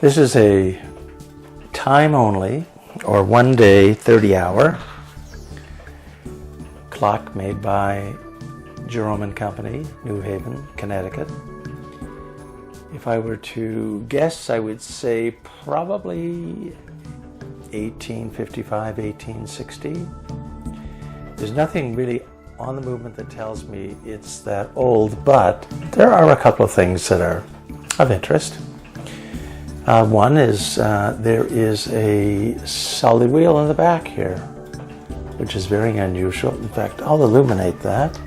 This is a time only, or 1 day, 30-hour clock made by Jerome Company, New Haven, Connecticut. If I were to guess, I would say probably 1855, 1860. There's nothing really on the movement that tells me it's that old, but there are a couple of things that are of interest. One is there is a solid wheel in the back here, which is very unusual. In fact, I'll illuminate that.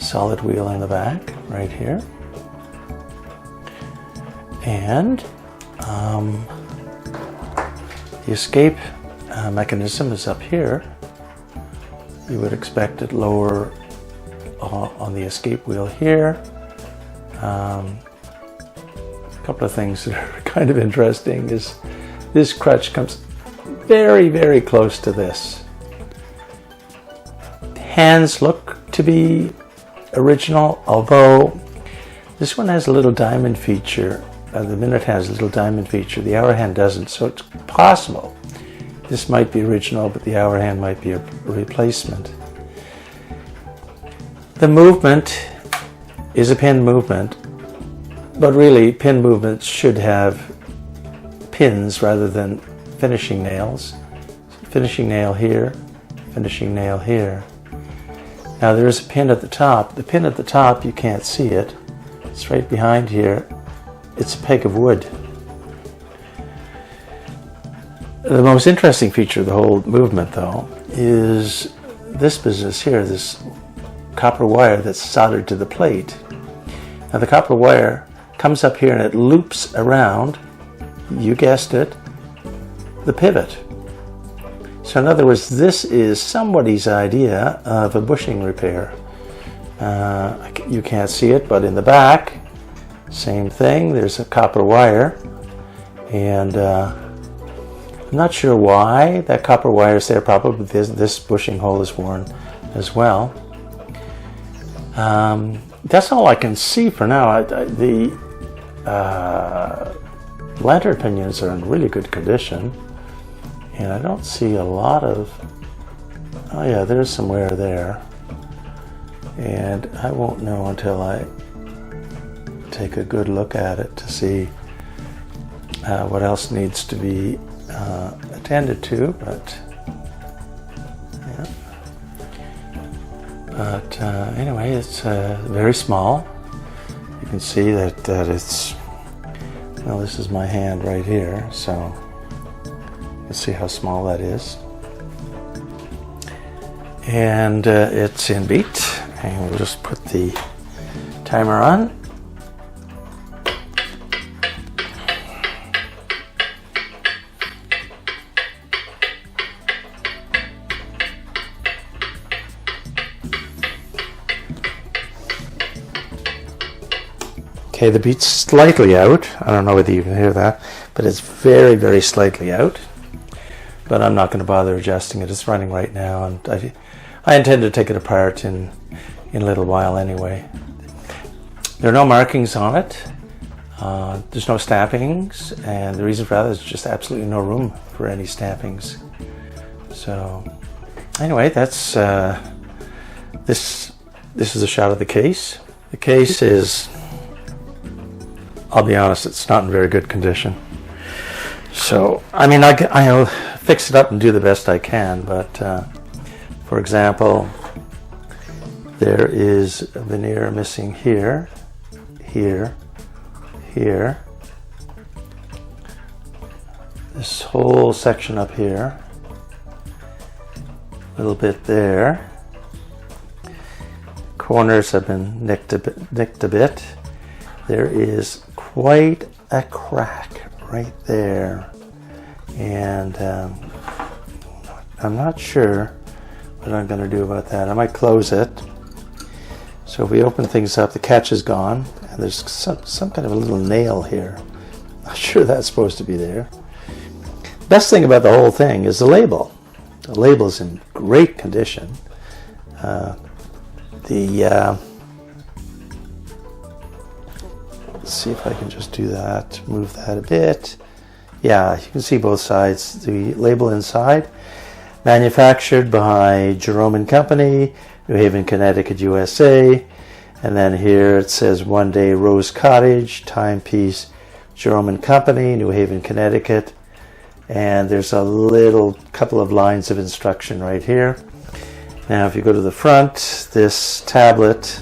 Solid wheel in the back, right here. And the escape mechanism is up here. You would expect it lower on the escape wheel here. A couple of things that are kind of interesting is this crutch comes very, very close to this. Hands look to be original, although this one has a little diamond feature. The minute has a little diamond feature. The hour hand doesn't, so it's possible this might be original, but the hour hand might be a replacement. The movement is a pin movement, but really pin movements should have pins rather than finishing nails. Finishing nail here, finishing nail here. Now there is a pin at the top. The pin at the top, you can't see it. It's right behind here. It's a peg of wood. The most interesting feature of the whole movement, though, is this business here, this copper wire that's soldered to the plate. Now the copper wire comes up here and it loops around, you guessed it, the pivot. So in other words, this is somebody's idea of a bushing repair. You can't see it, but in the back, same thing, there's a copper wire, and I'm not sure why that copper wire is there. Probably this bushing hole is worn as well. That's all I can see for now. The lantern pinions are in really good condition, and I don't see a lot of... Oh yeah, there's some wear there, and I won't know until I take a good look at it to see what else needs to be attended to, but yeah. But anyway, it's very small. You can see that it's, well, this is my hand right here, so let's see how small that is. And it's in beat, and we'll just put the timer on. Okay, the beat's slightly out. I don't know whether you can hear that, but it's very, very slightly out. But I'm not going to bother adjusting it. It's running right now, and I intend to take it apart in a little while anyway. There are no markings on it. There's no stampings, and the reason for that is just absolutely no room for any stampings. So anyway, that's this is a shot of the case. The case is, I'll be honest, it's not in very good condition. So, I mean, I'll fix it up and do the best I can, but for example, there is a veneer missing here, here, here, this whole section up here, a little bit there. Corners have been nicked a bit. There is quite a crack right there, and I'm not sure what I'm going to do about that. I might close it. So if we open things up, the catch is gone, and there's some kind of a little nail here. Not sure that's supposed to be there. Best thing about the whole thing is the label. The label's in great condition. The Let's see if I can just do that, move that a bit. Yeah, you can see both sides. The label inside, manufactured by Jerome Company, New Haven, Connecticut, USA. And then here it says 1 day Rose Cottage, timepiece, Jerome Company, New Haven, Connecticut. And there's a little couple of lines of instruction right here. Now if you go to the front, this tablet,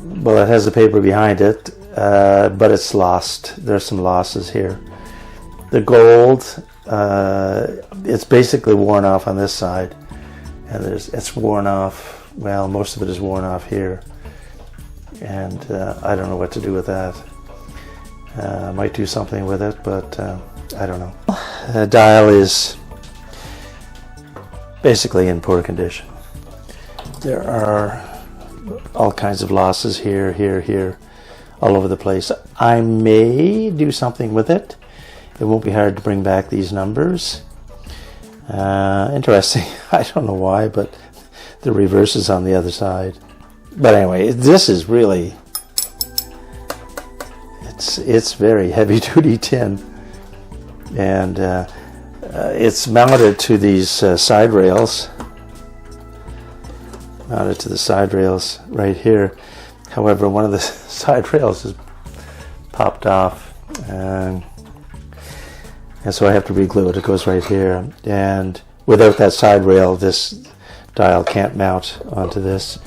well, it has the paper behind it, but it's lost. There's some losses here. The gold, it's basically worn off on this side, and it's worn off. Well, most of it is worn off here, and I don't know what to do with that. I might do something with it, but I don't know. The dial is basically in poor condition. There are all kinds of losses here, here, all over the place. I may do something with it. It won't be hard to bring back these numbers. Interesting. I don't know why, but the reverse is on the other side. But anyway, this is really, it's very heavy-duty tin. And it's mounted to these side rails. Mounted to the side rails right here. However, one of the side rails is popped off, and so I have to re-glue it. It goes right here, and without that side rail, this dial can't mount onto this.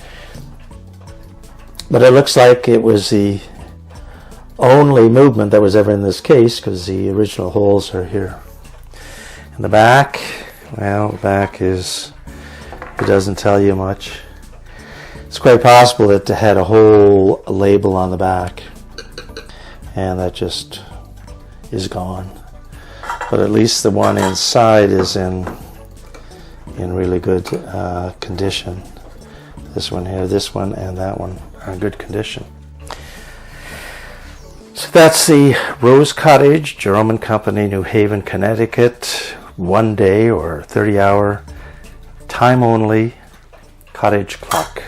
But it looks like it was the only movement that was ever in this case, because the original holes are here. In the back, well, the back is, it doesn't tell you much. It's quite possible that it had a whole label on the back, and that just is gone. But at least the one inside is in really good condition. This one here, this one, and that one are in good condition. So that's the Rose Cottage, Jerome Company, New Haven, Connecticut, 1 day or 30-hour, time only cottage clock.